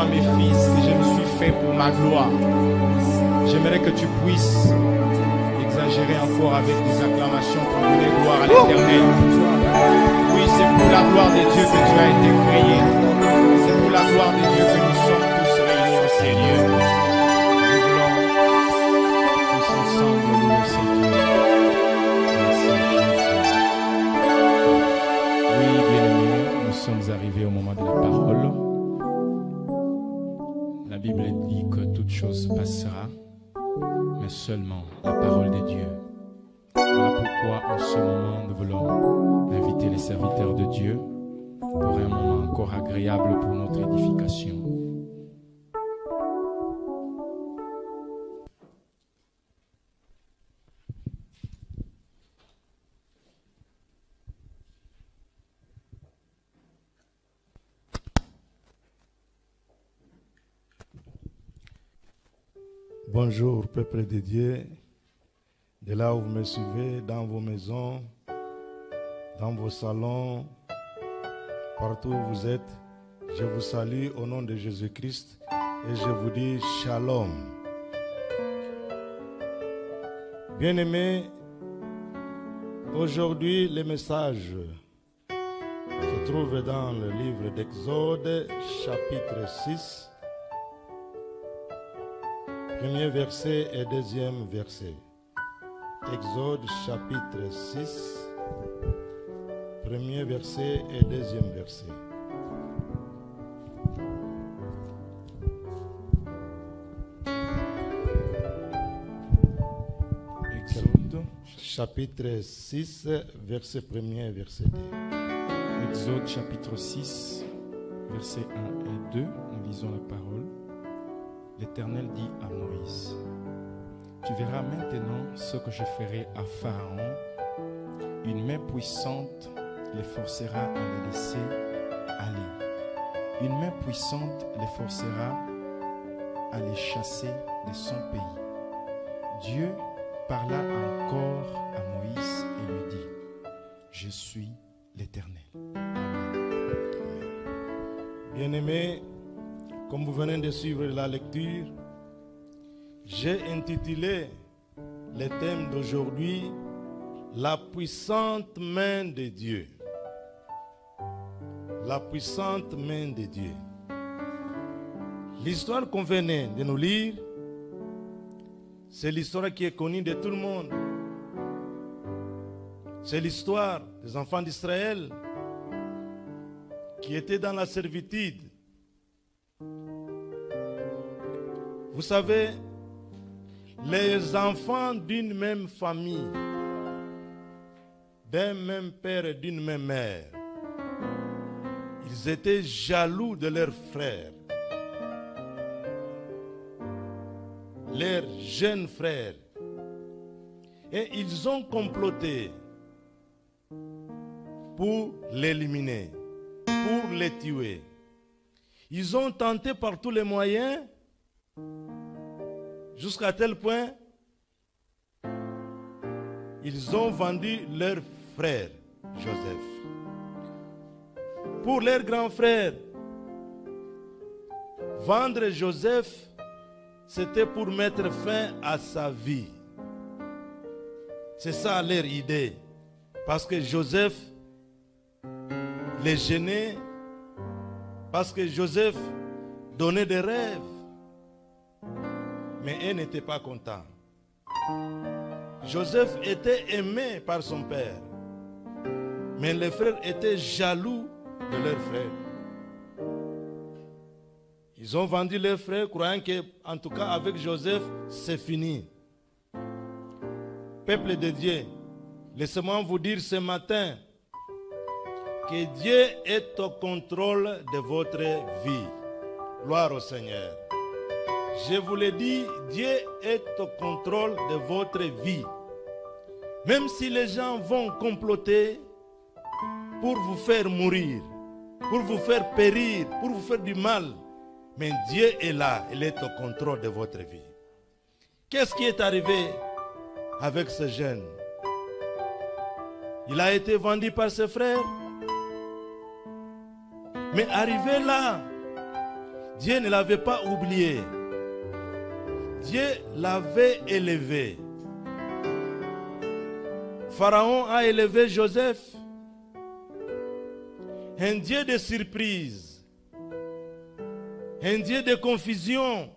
à mes fils que je me suis fait pour ma gloire. J'aimerais que tu puisses exagérer encore avec des acclamations pour donner gloire à l'Éternel. Oui, c'est pour la gloire de Dieu que tu as été créé. C'est pour la gloire de Dieu que nous sommes tous réunis en ces lieux. Nous voulons tous ensemble louer ce Dieu. Merci Jésus. Oui, bien-aimés, nous sommes arrivés au moment de la parole. La Bible dit que toute chose passera, mais seulement la parole de Dieu. Voilà pourquoi en ce moment nous voulons inviter les serviteurs de Dieu pour un moment encore agréable pour notre édification. Bonjour, peuple de Dieu, de là où vous me suivez, dans vos maisons, dans vos salons, partout où vous êtes, je vous salue au nom de Jésus-Christ et je vous dis Shalom. Bien-aimés, aujourd'hui le message se trouve dans le livre d'Exode, chapitre 6. Premier verset et deuxième verset. Exode chapitre 6, premier verset et deuxième verset. Exode, chapitre 6, verset 1er, verset 2. Exode chapitre 6, versets 1 et 2, nous lisons la parole. L'Éternel dit à Moïse, tu verras maintenant ce que je ferai à Pharaon. Une main puissante les forcera à les laisser aller. Une main puissante les forcera à les chasser de son pays. Dieu parla encore à Moïse et lui dit, je suis l'Éternel. Amen. Bien-aimés, comme vous venez de suivre la lecture, j'ai intitulé le thème d'aujourd'hui « La puissante main de Dieu ». La puissante main de Dieu. L'histoire qu'on venait de nous lire, c'est l'histoire qui est connue de tout le monde. C'est l'histoire des enfants d'Israël qui étaient dans la servitude. Vous savez, les enfants d'une même famille, d'un même père et d'une même mère, ils étaient jaloux de leurs frères, leurs jeunes frères, et ils ont comploté pour l'éliminer, pour les tuer. Ils ont tenté par tous les moyens, jusqu'à tel point, ils ont vendu leur frère Joseph. Pour leur grand frère, vendre Joseph, c'était pour mettre fin à sa vie. C'est ça leur idée. Parce que Joseph les gênait, parce que Joseph donnait des rêves. Mais eux n'étaient pas contents. Joseph était aimé par son père. Mais les frères étaient jaloux de leur frère. Ils ont vendu leurs frères, croyant que, en tout cas avec Joseph, c'est fini. Peuple de Dieu, laissez-moi vous dire ce matin que Dieu est au contrôle de votre vie. Gloire au Seigneur. Je vous le dis, Dieu est au contrôle de votre vie. Même si les gens vont comploter pour vous faire mourir, pour vous faire périr, pour vous faire du mal, mais Dieu est là, il est au contrôle de votre vie. Qu'est-ce qui est arrivé avec ce jeune? Il a été vendu par ses frères. Mais arrivé là, Dieu ne l'avait pas oublié. Dieu l'avait élevé. Pharaon a élevé Joseph. Un Dieu de surprise. Un Dieu de confusion.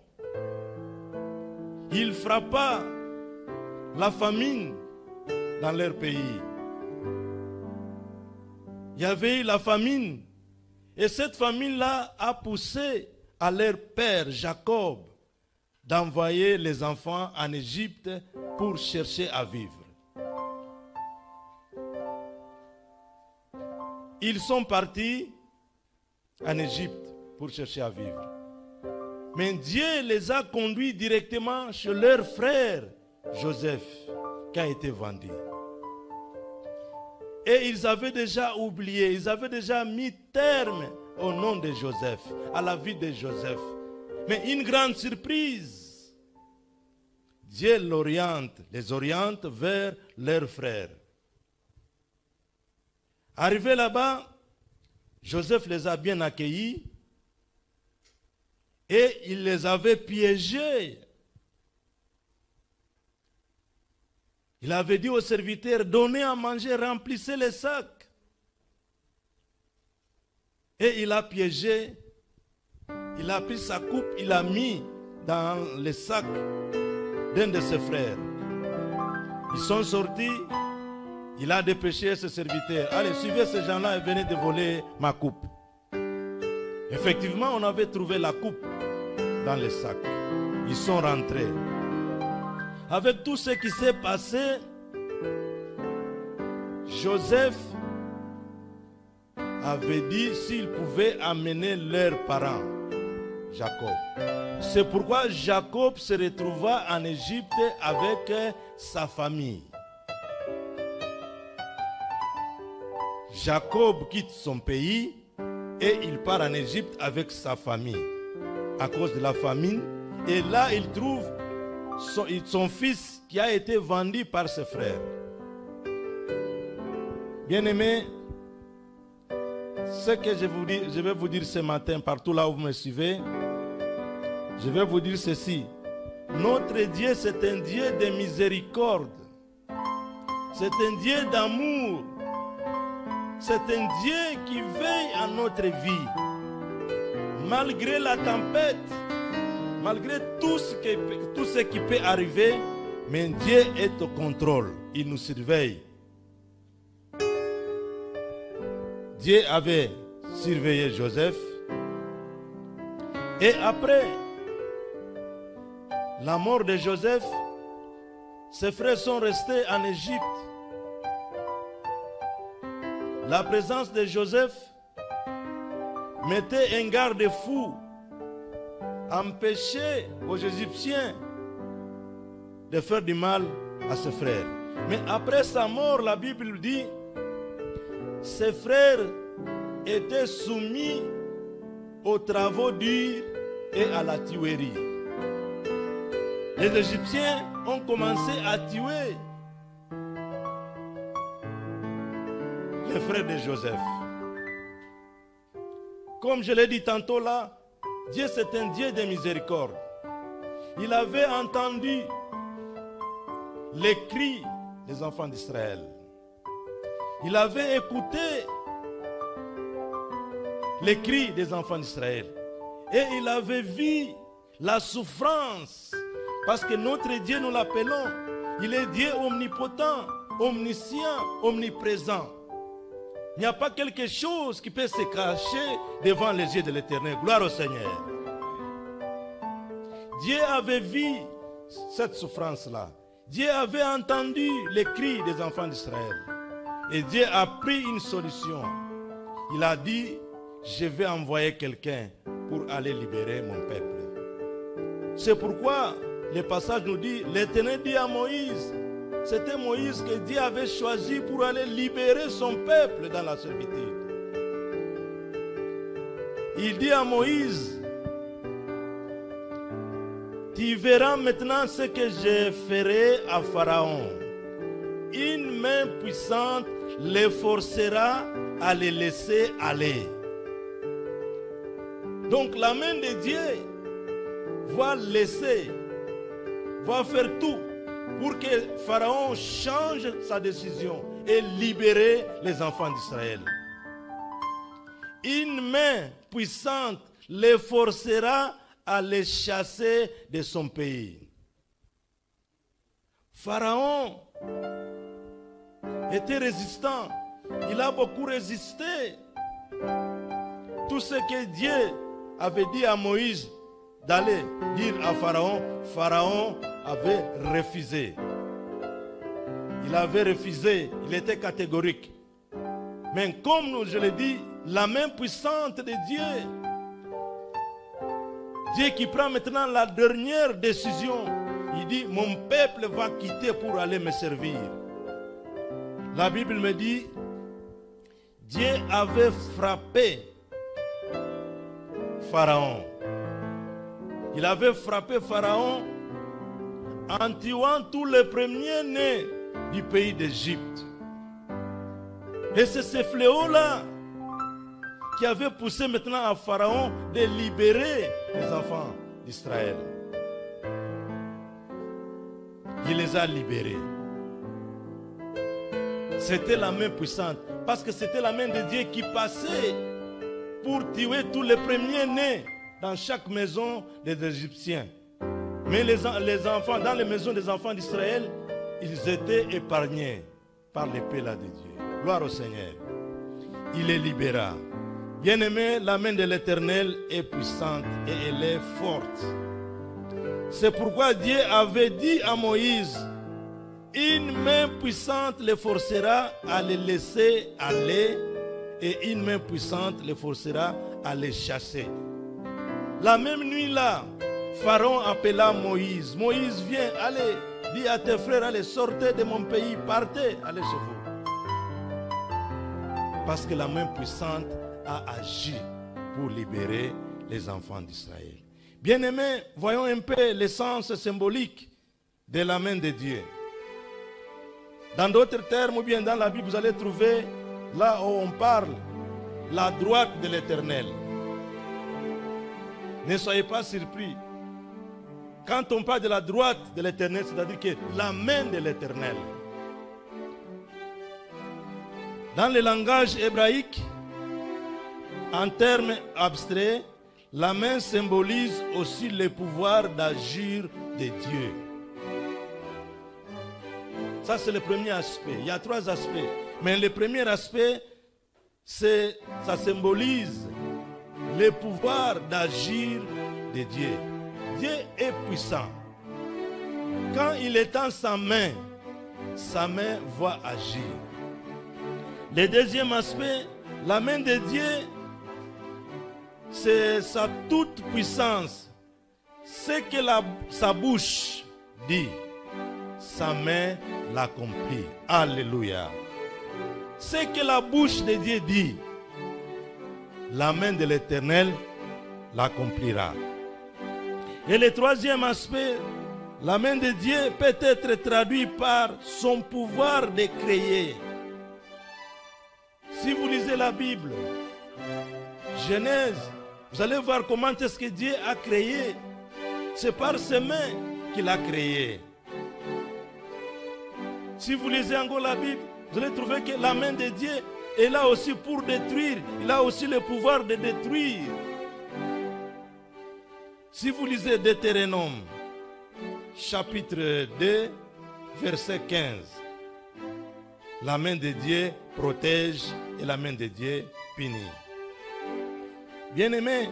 Il frappa la famine dans leur pays. Il y avait eu la famine. Et cette famine-là a poussé à leur père Jacob d'envoyer les enfants en Égypte pour chercher à vivre. Ils sont partis en Égypte pour chercher à vivre. Mais Dieu les a conduits directement chez leur frère Joseph, qui a été vendu. Et ils avaient déjà oublié, ils avaient déjà mis terme au nom de Joseph, à la vie de Joseph. Mais une grande surprise, Dieu les oriente vers leurs frères. Arrivé là-bas, Joseph les a bien accueillis et il les avait piégés. Il avait dit aux serviteurs, donnez à manger, remplissez les sacs. Et il a piégé, il a pris sa coupe, il l'a mis dans les sacs d'un de ses frères. Ils sont sortis, il a dépêché ses serviteurs. Allez, suivez ces gens-là et venez de voler ma coupe. Effectivement, on avait trouvé la coupe dans les sacs. Ils sont rentrés. Avec tout ce qui s'est passé, Joseph avait dit s'ils pouvaient amener leurs parents, Jacob. C'est pourquoi Jacob se retrouva en Égypte avec sa famille. Jacob quitte son pays et il part en Égypte avec sa famille à cause de la famine. Et là, il trouve son fils qui a été vendu par ses frères. Bien-aimés, ce que je vais vous dire ce matin, partout là où vous me suivez, je vais vous dire ceci. Notre Dieu, c'est un Dieu de miséricorde. C'est un Dieu d'amour. C'est un Dieu qui veille à notre vie. Malgré la tempête, malgré tout ce qui peut arriver, mais Dieu est au contrôle. Il nous surveille. Dieu avait surveillé Joseph. Et après la mort de Joseph, ses frères sont restés en Égypte. La présence de Joseph mettait un garde-fou, empêchait aux Égyptiens de faire du mal à ses frères. Mais après sa mort, la Bible dit, ses frères étaient soumis aux travaux durs et à la tuerie. Les Égyptiens ont commencé à tuer les frères de Joseph. Comme je l'ai dit tantôt là, Dieu c'est un Dieu de miséricorde. Il avait entendu les cris des enfants d'Israël. Il avait écouté les cris des enfants d'Israël. Et il avait vu la souffrance. Parce que notre Dieu, nous l'appelons, il est Dieu omnipotent, omniscient, omniprésent. Il n'y a pas quelque chose qui peut se cacher devant les yeux de l'Éternel. Gloire au Seigneur. Dieu avait vu cette souffrance-là. Dieu avait entendu les cris des enfants d'Israël. Et Dieu a pris une solution. Il a dit, je vais envoyer quelqu'un pour aller libérer mon peuple. C'est pourquoi le passage nous dit, l'Éternel dit à Moïse, c'était Moïse que Dieu avait choisi pour aller libérer son peuple dans la servitude. Il dit à Moïse, tu verras maintenant ce que je ferai à Pharaon. Une main puissante les forcera à les laisser aller. Donc la main de Dieu va faire tout pour que Pharaon change sa décision et libérer les enfants d'Israël. Une main puissante les forcera à les chasser de son pays. Pharaon était résistant. Il a beaucoup résisté. Tout ce que Dieu avait dit à Moïse d'aller dire à Pharaon, Pharaon avait refusé. Il avait refusé, il était catégorique. Mais comme je l'ai dit, la main puissante de Dieu, Dieu qui prend maintenant la dernière décision, il dit, mon peuple va quitter pour aller me servir. La Bible me dit, Dieu avait frappé Pharaon. Il avait frappé Pharaon en tuant tous les premiers-nés du pays d'Égypte. Et c'est ce fléau-là qui avait poussé maintenant à Pharaon de libérer les enfants d'Israël. Il les a libérés. C'était la main puissante, parce que c'était la main de Dieu qui passait pour tuer tous les premiers-nés dans chaque maison des Égyptiens. Mais les enfants, dans les maisons des enfants d'Israël, ils étaient épargnés par l'épée là de Dieu. Gloire au Seigneur. Il les libéra. Bien-aimé, la main de l'Éternel est puissante et elle est forte. C'est pourquoi Dieu avait dit à Moïse, une main puissante les forcera à les laisser aller et une main puissante les forcera à les chasser. La même nuit-là, Pharaon appela Moïse. Moïse, viens, allez, dis à tes frères, allez, sortez de mon pays, partez, allez chez vous. Parce que la main puissante a agi pour libérer les enfants d'Israël. Bien-aimés, voyons un peu l'essence symbolique de la main de Dieu. Dans d'autres termes, ou bien dans la Bible, vous allez trouver là où on parle la droite de l'Éternel. Ne soyez pas surpris. Quand on parle de la droite de l'Éternel, c'est-à-dire que la main de l'Éternel. Dans le langage hébraïque, en termes abstraits, la main symbolise aussi le pouvoir d'agir de Dieu. Ça, c'est le premier aspect. Il y a trois aspects. Mais le premier aspect, ça symbolise le pouvoir d'agir de Dieu. Dieu est puissant. Quand il étend sa main va agir. Le deuxième aspect, la main de Dieu, c'est sa toute puissance. Ce que sa bouche dit, sa main l'accomplit. Alléluia. Ce que la bouche de Dieu dit, la main de l'Éternel l'accomplira. Et le troisième aspect, la main de Dieu peut être traduite par son pouvoir de créer. Si vous lisez la Bible, Genèse, vous allez voir comment est-ce que Dieu a créé. C'est par ses mains qu'il a créé. Si vous lisez encore la Bible, vous allez trouver que la main de Dieu est là aussi pour détruire. Il a aussi le pouvoir de détruire. Si vous lisez Deutéronome, chapitre 2, verset 15, la main de Dieu protège et la main de Dieu punit. Bien-aimé,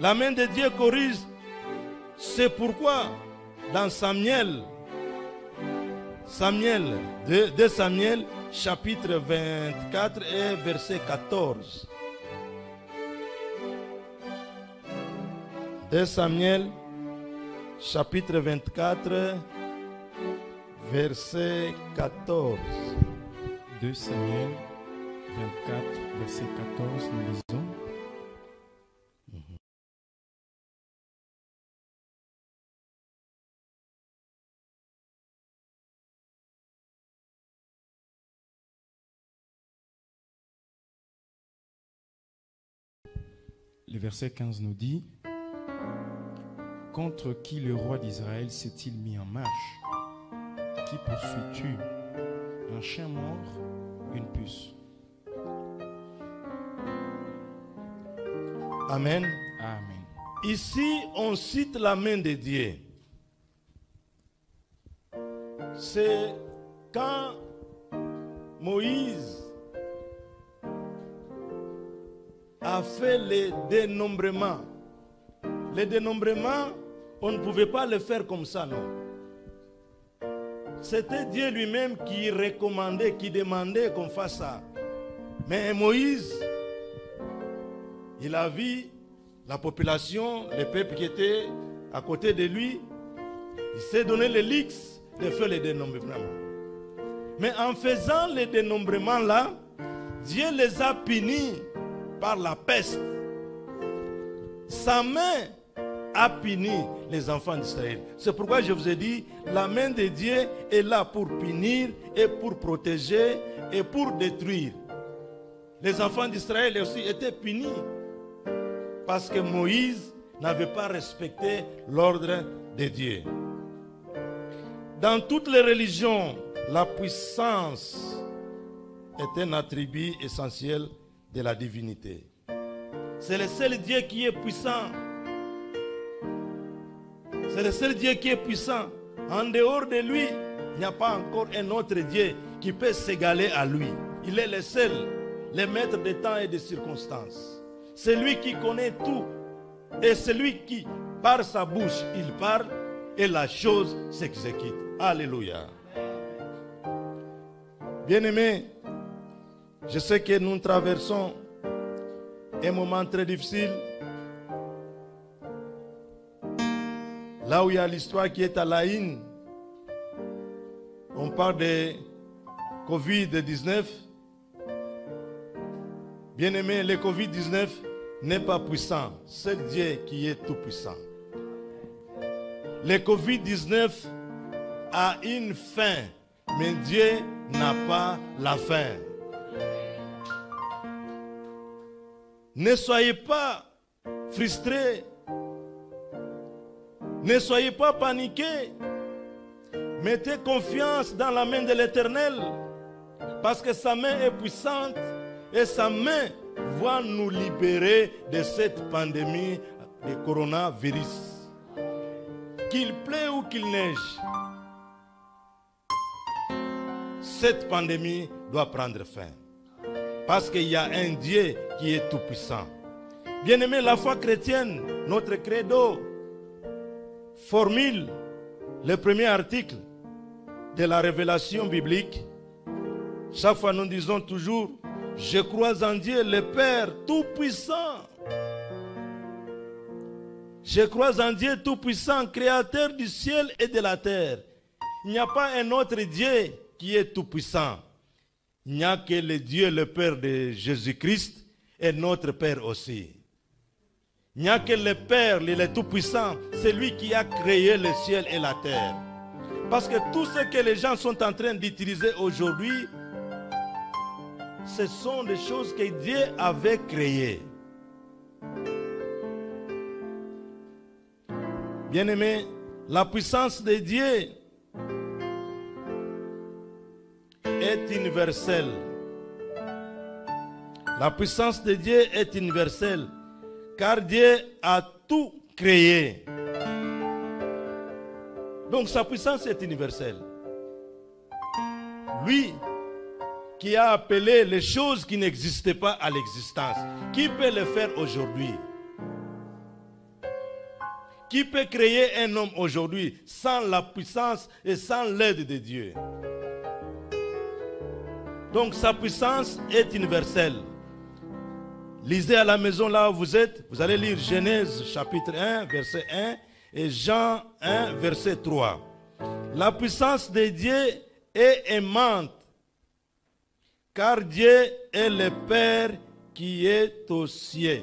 la main de Dieu corrige. C'est pourquoi dans Samuel, 2 Samuel, chapitre 24 et verset 14. 2 Samuel, chapitre 24, verset 14. 2 Samuel 24, verset 14, nous lisons. Le verset 15 nous dit: contre qui le roi d'Israël s'est-il mis en marche? Qui poursuis-tu? Un chien mort, une puce. Amen. Amen. Ici, on cite la main de Dieu. C'est quand Moïse a fait le dénombrement. Le dénombrement, on ne pouvait pas le faire comme ça, non. C'était Dieu lui-même qui recommandait, qui demandait qu'on fasse ça. Mais Moïse, il a vu la population, le peuple qui était à côté de lui. Il s'est donné le luxe de faire le dénombrement. Mais en faisant le dénombrement là, Dieu les a punis par la peste. Sa main a puni les enfants d'Israël. C'est pourquoi je vous ai dit, la main de Dieu est là pour punir et pour protéger et pour détruire. Les enfants d'Israël aussi étaient punis parce que Moïse n'avait pas respecté l'ordre de Dieu. Dans toutes les religions, la puissance est un attribut essentiel de la divinité. C'est le seul Dieu qui est puissant. C'est le seul Dieu qui est puissant. En dehors de lui, il n'y a pas encore un autre Dieu qui peut s'égaler à lui. Il est le seul, le maître des temps et des circonstances. C'est lui qui connaît tout. Et c'est lui qui, par sa bouche, il parle et la chose s'exécute. Alléluia. Bien-aimés, je sais que nous traversons un moment très difficile. Là où il y a l'histoire qui est à la une, on parle de Covid-19. Bien-aimé, le Covid-19 n'est pas puissant. C'est Dieu qui est tout puissant. Le Covid-19 a une fin, mais Dieu n'a pas la fin. Ne soyez pas frustrés. Ne soyez pas paniqués. Mettez confiance dans la main de l'Éternel. Parce que sa main est puissante et sa main va nous libérer de cette pandémie de coronavirus. Qu'il pleuve ou qu'il neige, cette pandémie doit prendre fin. Parce qu'il y a un Dieu qui est tout puissant. Bien-aimé, la foi chrétienne, notre credo, formule le premier article de la révélation biblique. Chaque fois nous disons toujours: je crois en Dieu le Père tout-puissant. Je crois en Dieu tout-puissant, créateur du ciel et de la terre. Il n'y a pas un autre Dieu qui est tout-puissant. Il n'y a que le Dieu, le Père de Jésus-Christ et notre Père aussi. Il n'y a que le Père, le Tout-Puissant, c'est lui qui a créé le ciel et la terre. Parce que tout ce que les gens sont en train d'utiliser aujourd'hui, ce sont des choses que Dieu avait créées. Bien-aimés, la puissance de Dieu est universelle. La puissance de Dieu est universelle. Car Dieu a tout créé. Donc sa puissance est universelle. Lui qui a appelé les choses qui n'existaient pas à l'existence, qui peut le faire aujourd'hui? Qui peut créer un homme aujourd'hui sans la puissance et sans l'aide de Dieu? Donc sa puissance est universelle. Lisez à la maison là où vous êtes, vous allez lire Genèse chapitre 1, verset 1 et Jean 1, verset 3. La puissance de Dieu est aimante, car Dieu est le Père qui est aux cieux.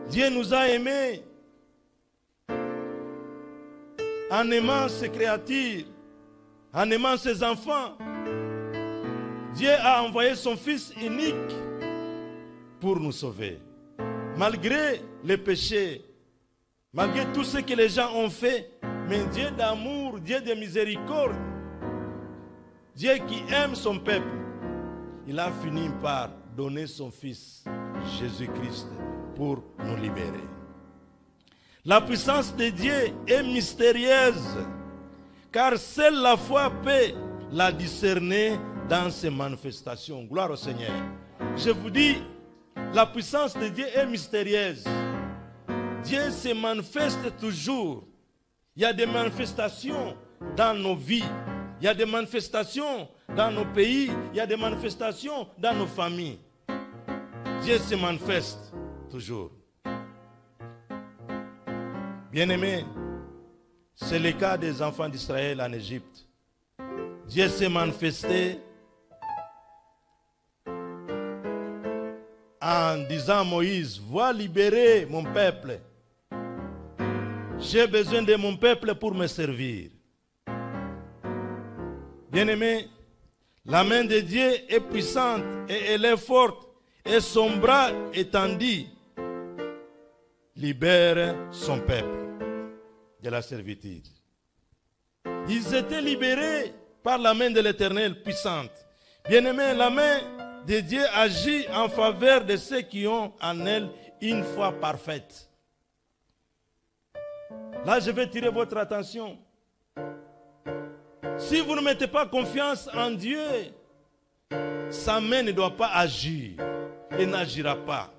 Dieu nous a aimés en aimant ses créatures, en aimant ses enfants. Dieu a envoyé son Fils unique pour nous sauver. Malgré les péchés, malgré tout ce que les gens ont fait, mais Dieu d'amour, Dieu de miséricorde, Dieu qui aime son peuple, il a fini par donner son Fils, Jésus-Christ, pour nous libérer. La puissance de Dieu est mystérieuse, car seule la foi peut la discerner dans ses manifestations. Gloire au Seigneur. Je vous dis, la puissance de Dieu est mystérieuse. Dieu se manifeste toujours. Il y a des manifestations dans nos vies. Il y a des manifestations dans nos pays. Il y a des manifestations dans nos familles. Dieu se manifeste toujours. Bien-aimés, c'est le cas des enfants d'Israël en Égypte. Dieu s'est manifesté en disant à Moïse, va libérer mon peuple. J'ai besoin de mon peuple pour me servir. Bien-aimés, la main de Dieu est puissante et elle est forte et son bras étendu libère son peuple de la servitude. Ils étaient libérés par la main de l'Éternel puissante. Bien-aimés, la main de Dieu agit en faveur de ceux qui ont en elle une foi parfaite. Là, je vais tirer votre attention. Si vous ne mettez pas confiance en Dieu, sa main ne doit pas agir et n'agira pas.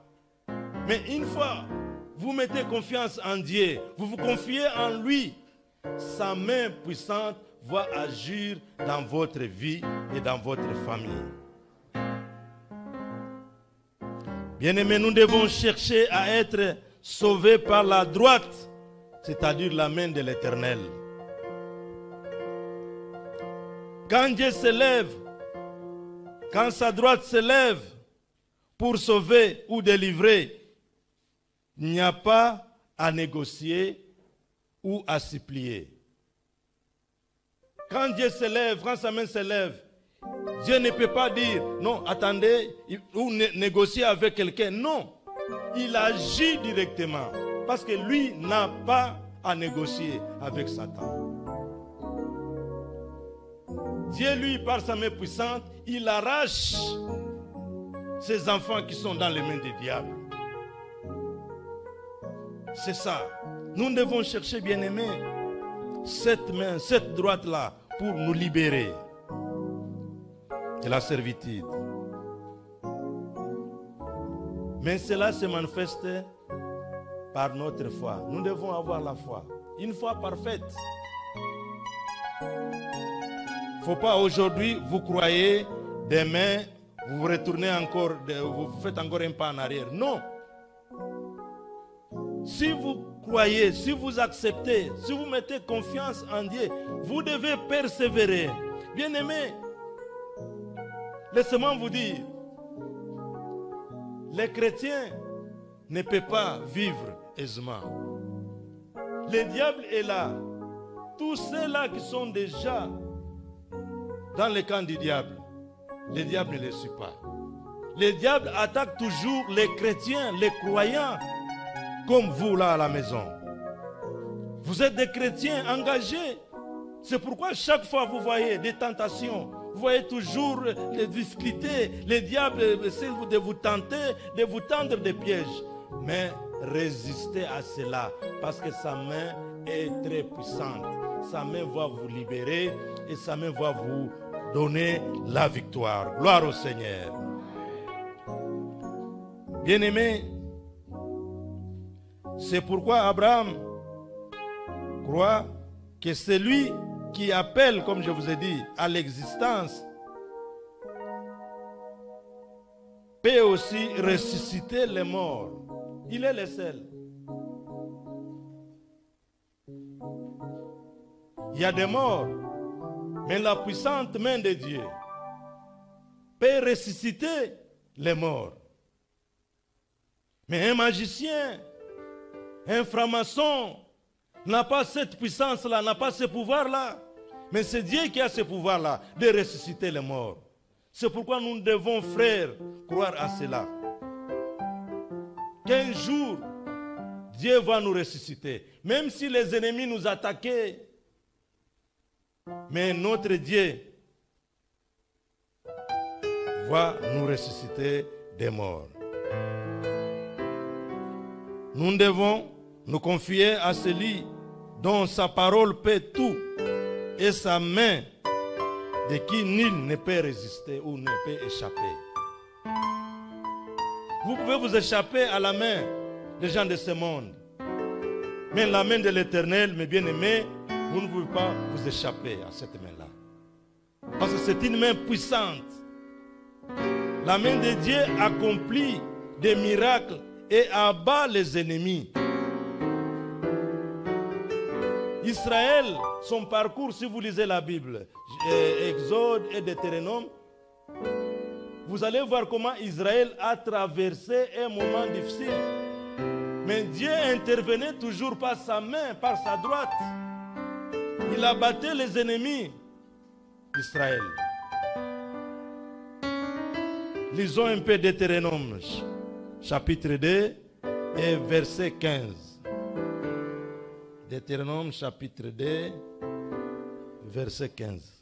Mais une fois vous mettez confiance en Dieu, vous vous confiez en lui, sa main puissante va agir dans votre vie et dans votre famille. Bien-aimés, nous devons chercher à être sauvés par la droite, c'est-à-dire la main de l'Éternel. Quand Dieu se lève, quand sa droite se lève pour sauver ou délivrer, il n'y a pas à négocier ou à supplier. Quand Dieu se lève, quand sa main se lève, Dieu ne peut pas dire, non, attendez, ou négocier avec quelqu'un. Non, il agit directement, parce que lui n'a pas à négocier avec Satan. Dieu, lui, par sa main puissante, il arrache ses enfants qui sont dans les mains du diable. C'est ça. Nous devons chercher, bien-aimés, cette main, cette droite-là, pour nous libérer de la servitude. Mais cela se manifeste par notre foi. Nous devons avoir la foi, une foi parfaite. Il ne faut pas aujourd'hui, vous croyez, demain, vous retournez encore, vous faites encore un pas en arrière. Non. Si vous croyez, si vous acceptez, si vous mettez confiance en Dieu, vous devez persévérer. Bien-aimés, laissez-moi vous dire, les chrétiens ne peuvent pas vivre aisément. Le diable est là. Tous ceux-là qui sont déjà dans le camp du diable, le diable ne les suit pas. Le diable attaque toujours les chrétiens, les croyants, comme vous là à la maison. Vous êtes des chrétiens engagés. C'est pourquoi chaque fois vous voyez des tentations, vous voyez toujours les difficultés, le diable essaie de vous tenter, de vous tendre des pièges. Mais résistez à cela, parce que sa main est très puissante. Sa main va vous libérer et sa main va vous donner la victoire. Gloire au Seigneur. Bien-aimés, c'est pourquoi Abraham croit que celui qui appelle, comme je vous ai dit, à l'existence, peut aussi ressusciter les morts. Il est le seul. Il y a des morts, mais la puissante main de Dieu peut ressusciter les morts. Mais un magicien, un franc-maçon n'a pas cette puissance-là, n'a pas ce pouvoir-là. Mais c'est Dieu qui a ce pouvoir-là de ressusciter les morts. C'est pourquoi nous devons, frères, croire à cela. qu'un jour, Dieu va nous ressusciter. Même si les ennemis nous attaquaient, mais notre Dieu va nous ressusciter des morts. Nous devons nous confier à celui dont sa parole peut tout et sa main de qui nul ne peut résister ou ne peut échapper. Vous pouvez vous échapper à la main des gens de ce monde. Mais la main de l'Éternel, mes bien-aimés, vous ne pouvez pas vous échapper à cette main-là. Parce que c'est une main puissante. La main de Dieu accomplit des miracles et abat les ennemis. Israël, son parcours, si vous lisez la Bible, Exode et Deutéronome, vous allez voir comment Israël a traversé un moment difficile. Mais Dieu intervenait toujours par sa main, par sa droite. Il abattait les ennemis d'Israël. Lisons un peu Deutéronome, chapitre 2 et verset 15. Deutéronome, chapitre 2, verset 15.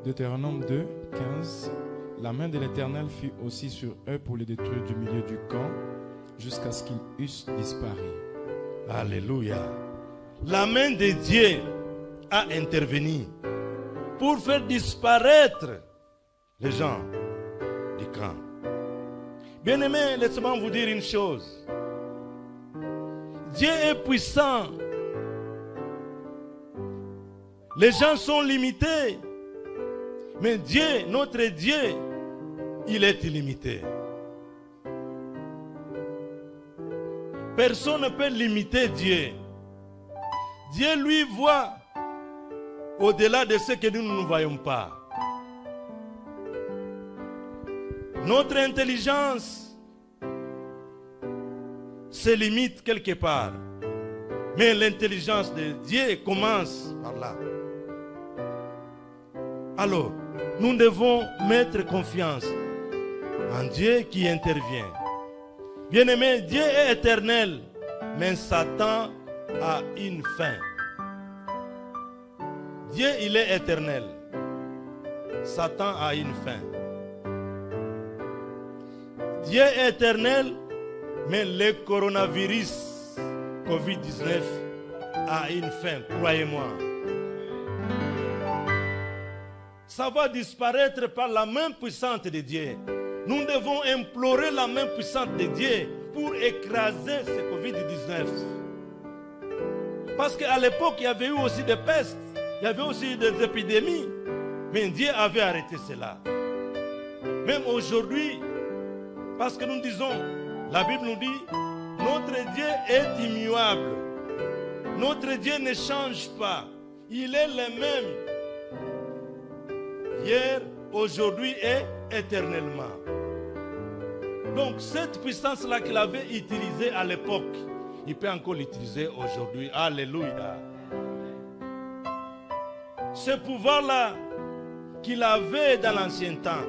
Deutéronome 2, 15. La main de l'Éternel fut aussi sur eux pour les détruire du milieu du camp, jusqu'à ce qu'ils eussent disparu. Alléluia. La main de Dieu a intervenu pour faire disparaître les gens du camp. Bien-aimés, laissez-moi vous dire une chose. Dieu est puissant. Les gens sont limités. Mais Dieu, notre Dieu, il est illimité. Personne ne peut limiter Dieu. Dieu, lui, voit au-delà de ce que nous ne voyons pas. Notre intelligence se limite quelque part. Mais l'intelligence de Dieu commence par là. Alors, nous devons mettre confiance en Dieu qui intervient. Bien-aimé, Dieu est éternel, mais Satan a une fin. Dieu, il est éternel. Satan a une fin. Dieu est éternel, mais le coronavirus COVID-19 a une fin, croyez-moi. Ça va disparaître par la main puissante de Dieu. Nous devons implorer la main puissante de Dieu pour écraser ce COVID-19. Parce qu'à l'époque, il y avait eu aussi des pestes, il y avait aussi des épidémies. Mais Dieu avait arrêté cela. Même aujourd'hui, parce que nous disons, la Bible nous dit, notre Dieu est immuable. Notre Dieu ne change pas. Il est le même. Hier, aujourd'hui et éternellement. Donc cette puissance-là qu'il avait utilisée à l'époque, il peut encore l'utiliser aujourd'hui. Alléluia. Ce pouvoir-là qu'il avait dans l'ancien temps,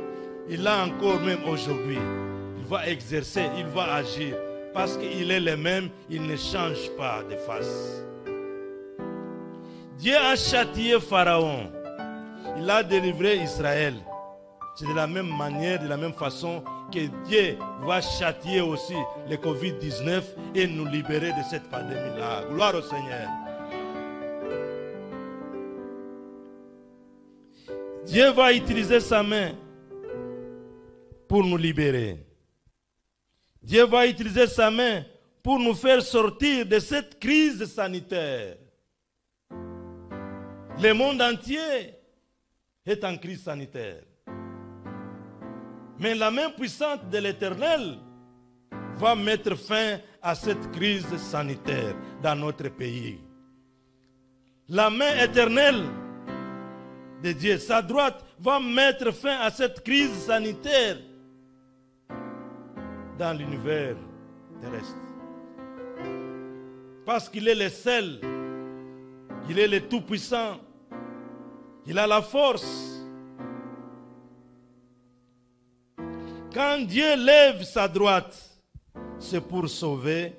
il l'a encore même aujourd'hui. Il va exercer, il va agir. Parce qu'il est le même, il ne change pas de face. Dieu a châtié Pharaon. Il a délivré Israël. C'est de la même manière, de la même façon que Dieu va châtier aussi le COVID-19 et nous libérer de cette pandémie-là. Gloire au Seigneur. Dieu va utiliser sa main pour nous libérer. Dieu va utiliser sa main pour nous faire sortir de cette crise sanitaire. Le monde entier est en crise sanitaire. Mais la main puissante de l'Éternel va mettre fin à cette crise sanitaire dans notre pays. La main éternelle de Dieu, sa droite, va mettre fin à cette crise sanitaire dans l'univers terrestre. Parce qu'il est le seul Il est le Tout-Puissant. Il a la force. Quand Dieu lève sa droite, c'est pour sauver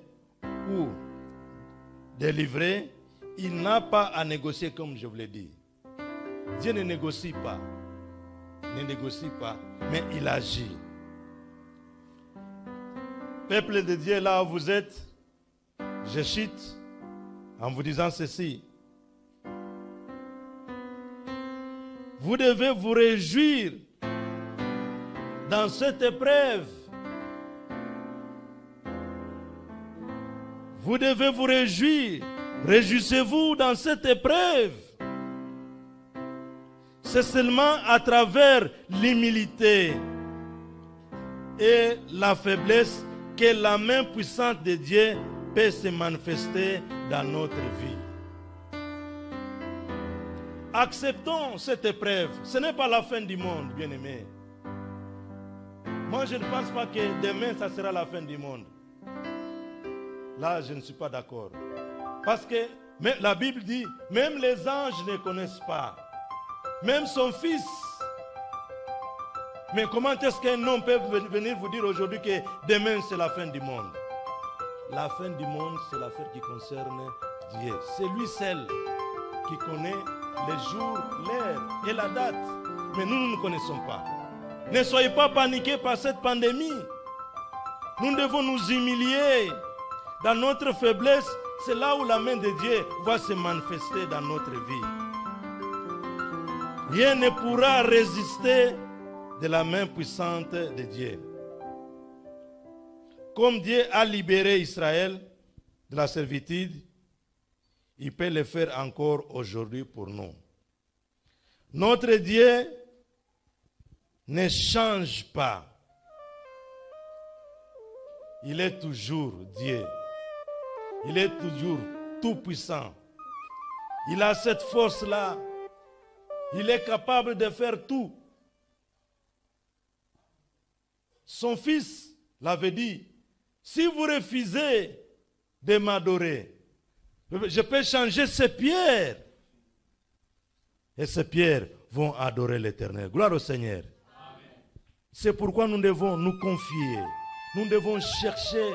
ou délivrer. Il n'a pas à négocier comme je vous l'ai dit. Dieu ne négocie pas. Mais il agit. Peuple de Dieu, là où vous êtes, je chute en vous disant ceci. Vous devez vous réjouir dans cette épreuve. Vous devez vous réjouir. Réjouissez-vous dans cette épreuve. C'est seulement à travers l'humilité et la faiblesse que la main puissante de Dieu peut se manifester dans notre vie. Acceptons cette épreuve. Ce n'est pas la fin du monde, bien-aimés. Moi, je ne pense pas que demain, ça sera la fin du monde. Là, je ne suis pas d'accord. Parce que la Bible dit, même les anges ne connaissent pas. Même son fils. Mais comment est-ce qu'un homme peut venir vous dire aujourd'hui que demain c'est la fin du monde? La fin du monde, c'est l'affaire qui concerne Dieu. C'est lui seul qui connaît les jours, l'heure et la date. Mais nous ne connaissons pas. Ne soyez pas paniqués par cette pandémie. Nous devons nous humilier. Dans notre faiblesse, c'est là où la main de Dieu va se manifester dans notre vie. Rien ne pourra résister de la main puissante de Dieu. Comme Dieu a libéré Israël de la servitude, il peut le faire encore aujourd'hui pour nous. Notre Dieu ne change pas. Il est toujours Dieu. Il est toujours tout puissant. Il a cette force-là. Il est capable de faire tout. Son fils l'avait dit, si vous refusez de m'adorer, je peux changer ces pierres. Et ces pierres vont adorer l'Éternel. Gloire au Seigneur. C'est pourquoi nous devons nous confier. Nous devons chercher.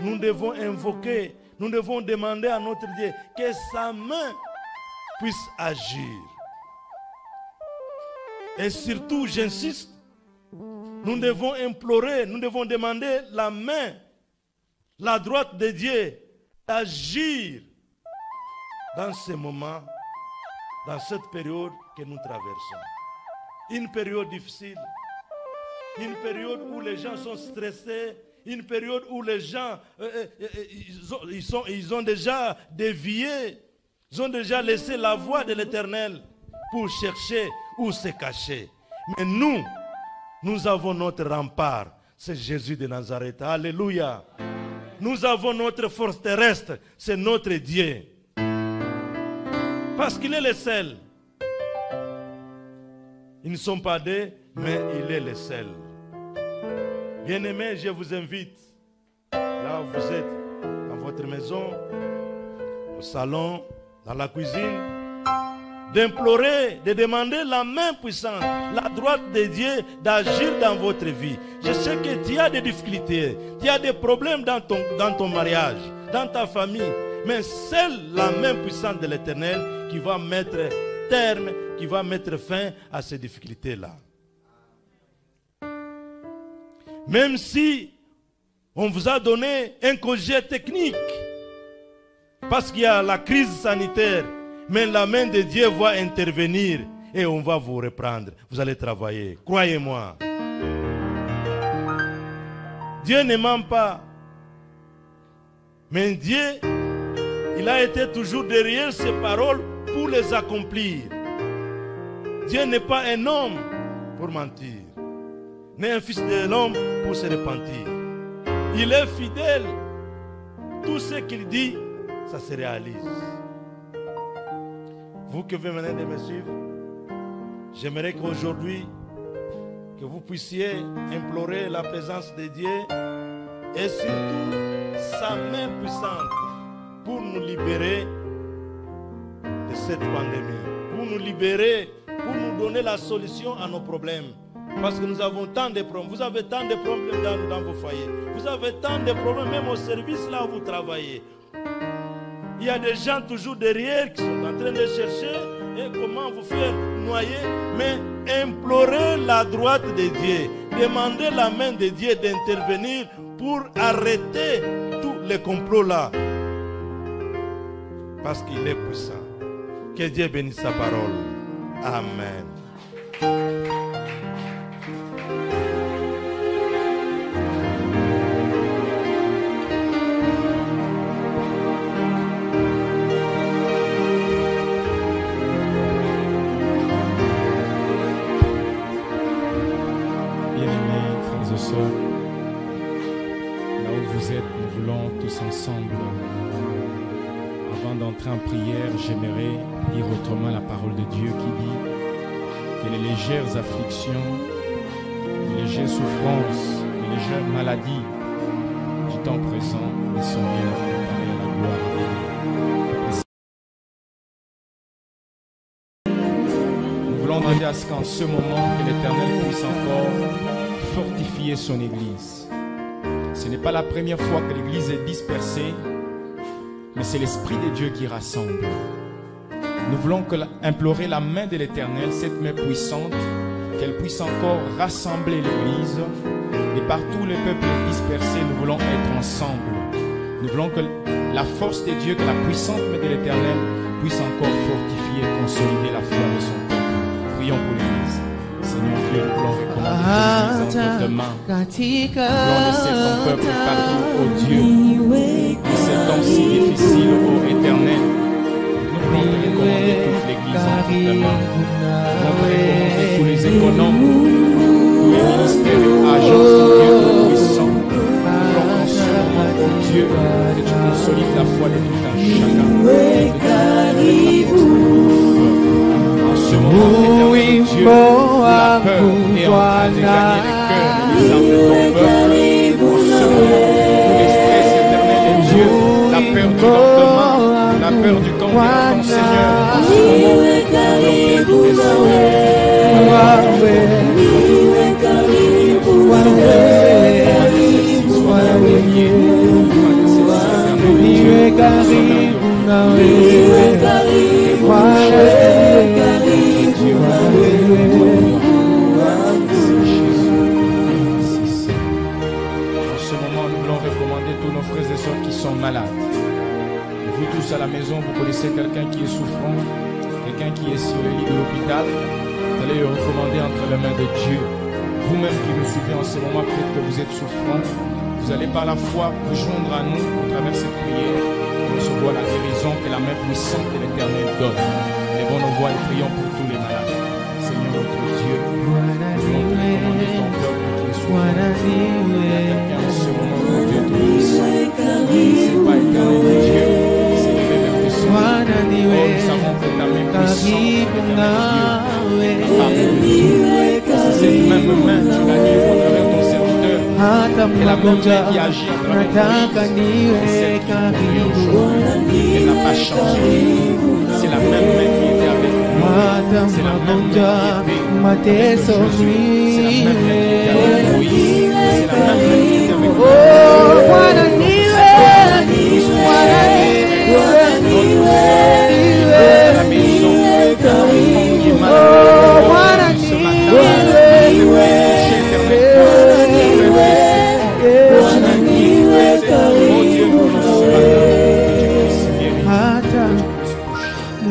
Nous devons invoquer. Nous devons demander à notre Dieu que sa main puisse agir. Et surtout, j'insiste, nous devons implorer, nous devons demander la main, la droite de Dieu, d'agir dans ces moments, dans cette période que nous traversons. Une période difficile, une période où les gens sont stressés, une période où les gens ils ont déjà dévié, ils ont déjà laissé la voie de l'Éternel pour chercher où se cacher. Mais nous avons notre rempart, c'est Jésus de Nazareth. Alléluia. Nous avons notre force terrestre, c'est notre Dieu. Parce qu'il est le seul. Ils ne sont pas deux, mais il est le seul. Bien-aimés, je vous invite, là où vous êtes, dans votre maison, au salon, dans la cuisine, d'implorer, de demander la main puissante, la droite de Dieu d'agir dans votre vie. Je sais que tu as des difficultés, tu as des problèmes dans ton mariage, dans ta famille, mais seule la main puissante de l'Éternel qui va mettre terme, qui va mettre fin à ces difficultés-là. Même si on vous a donné un congé technique, parce qu'il y a la crise sanitaire, mais la main de Dieu va intervenir et on va vous reprendre. Vous allez travailler. Croyez-moi. Dieu ne ment pas. Mais Dieu, il a été toujours derrière ses paroles pour les accomplir. Dieu n'est pas un homme pour mentir, ni un fils de l'homme pour se repentir. Il est fidèle. Tout ce qu'il dit, ça se réalise. Vous qui venez de me suivre, j'aimerais qu'aujourd'hui, que vous puissiez implorer la présence de Dieu et surtout sa main puissante pour nous libérer de cette pandémie, pour nous libérer, pour nous donner la solution à nos problèmes. Parce que nous avons tant de problèmes. Vous avez tant de problèmes dans vos foyers. Vous avez tant de problèmes même au service là où vous travaillez. Il y a des gens toujours derrière qui sont en train de chercher et comment vous faire noyer. Mais implorez la droite de Dieu. Demandez la main de Dieu d'intervenir pour arrêter tous les complots là. Parce qu'il est puissant. Que Dieu bénisse sa parole. Amen. Bien-aimés frères et sœurs, là où vous êtes, nous voulons tous ensemble, avant d'entrer en prière, j'aimerais dire autrement la parole de Dieu qui dit que les légères afflictions, les légères souffrances, les légères maladies du temps présent ne sont rien à comparer à la gloire à venir. Nous voulons demander à ce qu'en ce moment, que l'Éternel puisse encore fortifier son Église. Ce n'est pas la première fois que l'Église est dispersée, mais c'est l'Esprit de Dieu qui rassemble. Nous voulons implorer la main de l'Éternel, cette main puissante, qu'elle puisse encore rassembler l'Église. Et partout les peuples dispersés, nous voulons être ensemble. Nous voulons que la force de Dieu, que la puissante main de l'Éternel puisse encore fortifier et consolider la foi de son peuple. Prions pour l'Église. Seigneur Dieu, nous voulons recommander l'Église entre tes mains. Nous voulons laisser ton peuple partout, ô Dieu. En ces temps si difficiles, ô Éternel, nous voulons te recommander toute l'Église entre tes mains. Nous voulons te recommander tous les économes, tous les ministères et agences, ô Dieu tout-puissant. Nous voulons qu'en ce moment, ô Dieu, que tu consolides la foi de tout un chacun. En ce moment, Éternel Dieu, la peur est en train de gagner les cœurs et les âmes de ton peuple. En ce moment, le stress éternel est Dieu, la peur du lendemain, la peur du camp de ton Seigneur. En ce moment, nous voulons recommander tous nos frères et sœurs qui sont malades. Vous tous à la maison, vous connaissez quelqu'un qui est souffrant, quelqu'un qui est sur le lit de l'hôpital. Vous allez le recommander entre les mains de Dieu. Vous-même qui nous suivez en ce moment, peut-être que vous êtes souffrant. Vous allez par la foi vous joindre à nous au travers cette prière pour recevoir la guérison que la main puissante de l'Éternel donne. Lèvons nos voix et prions pour tous les malades. Seigneur notre Dieu, nous voulons te recommander ton peuple qui est souffrant. Il y a quelqu'un en ce moment, mon Dieu tout-puissant. C'est pas Éternel de Dieu, c'est le même de son. Oh, nous savons que ta main puissante, c'est cette même main que tu l'as dit au travers de ton serviteur. Et la même main qui agit à travers ton Église, c'est celle qui nous conduit aujourd'hui. Elle n'a pas changé. C'est la même main qui était avec nous. C'est la même main qui était avec Josué. C'est la même main qui était avec Moïse. C'est la même main qui était avec nous. La maison qui est malade ce matin.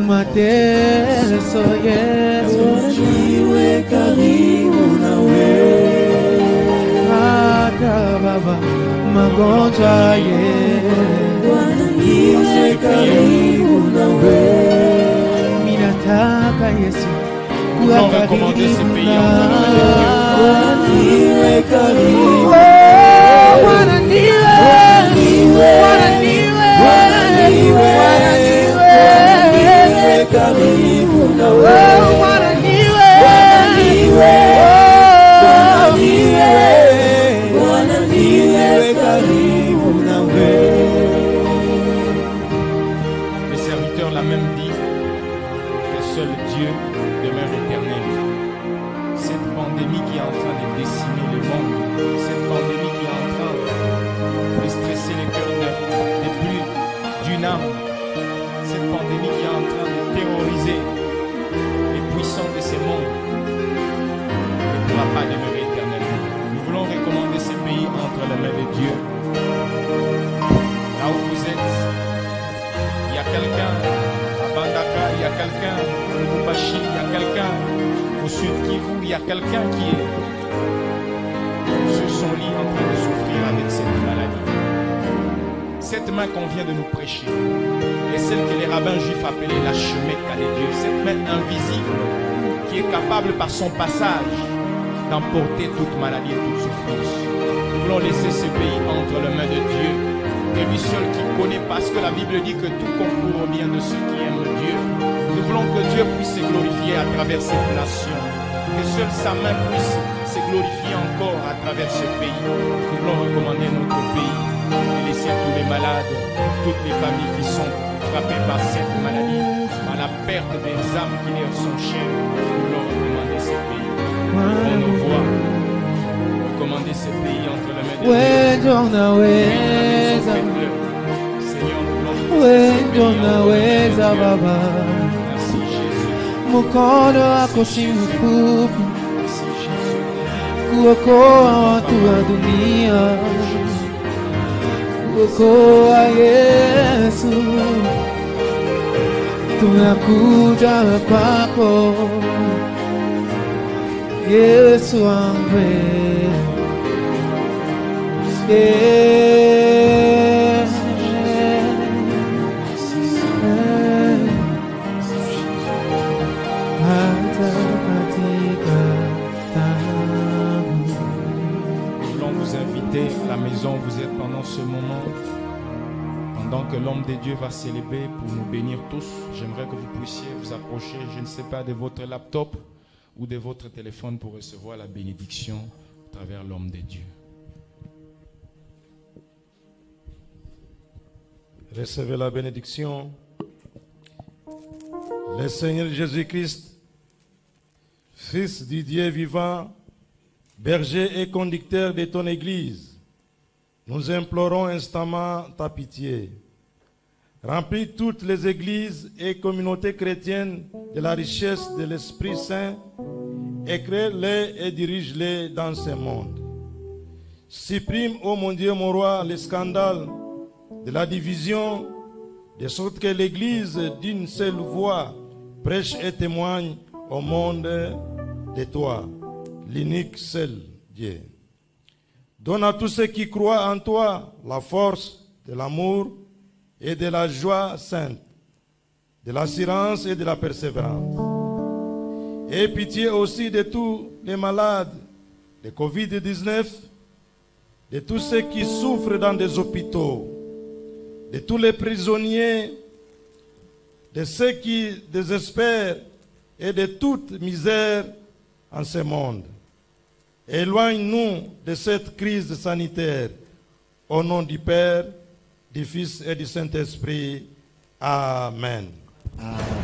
Mateso Yesu jiwe karibu nawe, hata Baba magonjwa Bwana niwe karibu nawe, ninataka Yesu kuwa karibu nawe, Bwana niwe karibu, Bwana niwe, Bwana niwe, Bwana niwe karibu nawe, Bwana niwe, Bwana niwe karibu nawe. Le serviteur l'a même dit, seul Dieu demeure éternel. Cette pandémie qui est en train de décimer le monde, cette pandémie qui est en train de stresser les cœurs de plus d'une âme, cette pandémie qui est en train de terroriser les puissants de ce monde, ne pourra pas demeurer éternellement. Nous voulons recommander ces pays entre les mains de Dieu. Là où vous êtes, il y a quelqu'un à Bandaka, il y a quelqu'un au Lubumbashi, il y a quelqu'un au Sud Kivu, il y a quelqu'un qui est sur son lit en train de souffrir avec cette maladie. Cette main qu'on vient de nous prêcher est celle que les rabbins juifs appelaient la Shemetka de Dieu, cette main invisible qui est capable par son passage d'emporter toute maladie et toute souffrance. Nous voulons laisser ce pays entre les mains de Dieu, et lui seul qui connaît, parce que la Bible dit que tout concourt au bien de ceux qui aiment Dieu. Nous voulons que Dieu puisse se glorifier à travers cette nation, que seule sa main puisse se glorifier encore à travers ce pays. Nous voulons recommander notre pays et laisser tous les malades, toutes les familles qui sont frappées par cette maladie, par la perte des âmes qui leur sont chères. Nous voulons recommander ce pays. On nous voit recommander ce pays entre les mains de Dieu. Unaweza Baba, mkono wako si mfupi kuokoa watu wa dunia, kuokoa Yesu, tunakuja kwako Yesu wangu. À la maison où vous êtes pendant ce moment, pendant que l'homme de Dieu va s'élever pour nous bénir tous, j'aimerais que vous puissiez vous approcher, je ne sais pas, de votre laptop ou de votre téléphone pour recevoir la bénédiction à travers l'homme de Dieu. Recevez la bénédiction. Le Seigneur Jésus-Christ, Fils du Dieu vivant, berger et conducteur de ton Église, nous implorons instamment ta pitié. Remplis toutes les églises et communautés chrétiennes de la richesse de l'Esprit Saint, éclaire-les et dirige-les dans ce monde. Supprime, ô mon Dieu, mon roi, les scandales de la division, de sorte que l'Église d'une seule voix prêche et témoigne au monde de toi, l'unique seul Dieu. Donne à tous ceux qui croient en toi la force de l'amour et de la joie sainte, de l'assurance et de la persévérance. Et pitié aussi de tous les malades de Covid-19, de tous ceux qui souffrent dans des hôpitaux, de tous les prisonniers, de ceux qui désespèrent et de toute misère en ce monde. Éloigne-nous de cette crise sanitaire. Au nom du Père, du Fils et du Saint-Esprit. Amen. Amen.